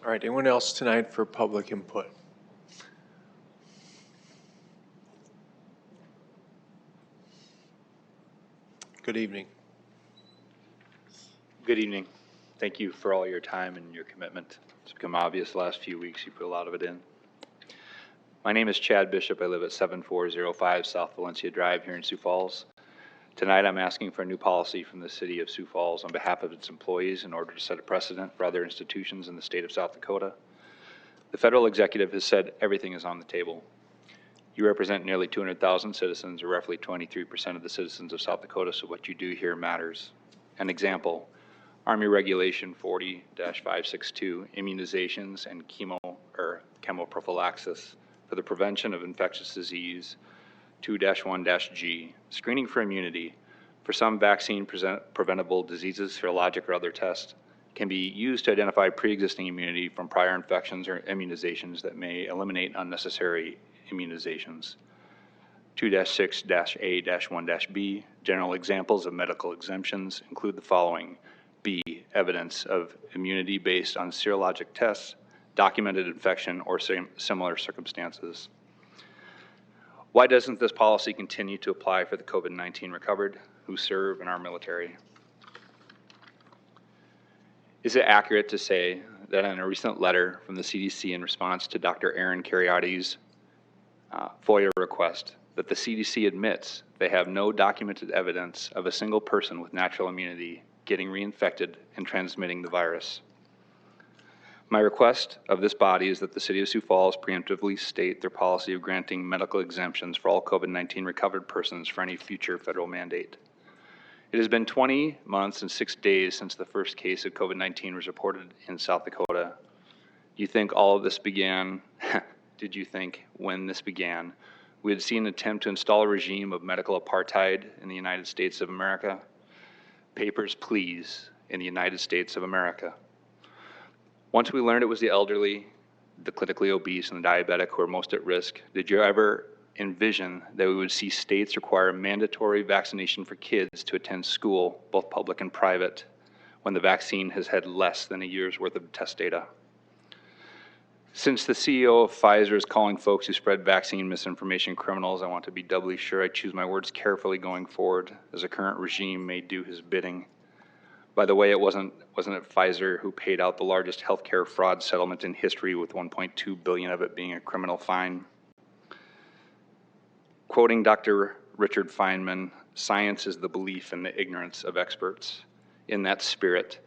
All right, anyone else tonight for public input? Good evening. Good evening. Thank you for all your time and your commitment. It's become obvious the last few weeks you put a lot of it in. My name is Chad Bishop. I live at 7405 South Valencia Drive here in Sioux Falls. Tonight I'm asking for a new policy from the city of Sioux Falls on behalf of its employees in order to set a precedent for other institutions in the state of South Dakota. The federal executive has said everything is on the table. You represent nearly 200,000 citizens, or roughly 23% of the citizens of South Dakota, so what you do here matters. An example, Army Regulation 40-562, immunizations and chemoprophylaxis for the prevention of infectious disease. 2-1-G, screening for immunity for some vaccine preventable diseases, serologic or other tests, can be used to identify pre-existing immunity from prior infections or immunizations that may eliminate unnecessary immunizations. 2-6-A-1-B, general examples of medical exemptions include the following. B, evidence of immunity based on serologic tests, documented infection, or similar circumstances. Why doesn't this policy continue to apply for the COVID-19 recovered who serve in our military? Is it accurate to say that in a recent letter from the CDC in response to Dr. Aaron Cariotti's FOIA request that the CDC admits they have no documented evidence of a single person with natural immunity getting reinfected and transmitting the virus? My request of this body is that the City of Sioux Falls preemptively state their policy of granting medical exemptions for all COVID-19 recovered persons for any future federal mandate. It has been 20 months and 6 days since the first case of COVID-19 was reported in South Dakota. You think all of this began, did you think when this began, we had seen an attempt to install a regime of medical apartheid in the United States of America? Papers, please, in the United States of America. Once we learned it was the elderly, the clinically obese, and the diabetic who are most at risk, did you ever envision that we would see states require mandatory vaccination for kids to attend school, both public and private, when the vaccine has had less than a year's worth of test data? Since the CEO of Pfizer is calling folks who spread vaccine misinformation criminals, I want to be doubly sure I choose my words carefully going forward, as the current regime may do his bidding. By the way, wasn't it Pfizer who paid out the largest healthcare fraud settlement in history, with $1.2 billion of it being a criminal fine? Quoting Dr. Richard Feynman, science is the belief in the ignorance of experts. In that spirit,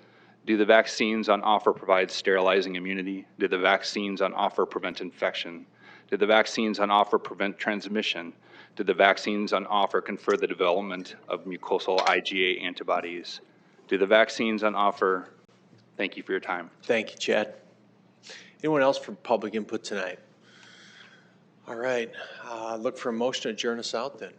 do the vaccines on offer provide sterilizing immunity? Do the vaccines on offer prevent infection? Do the vaccines on offer prevent transmission? Do the vaccines on offer confer the development of mucosal IgA antibodies? Do the vaccines on offer? Thank you for your time. Thank you, Chad. Anyone else for public input tonight? All right, look for a motion to adjourn us out then.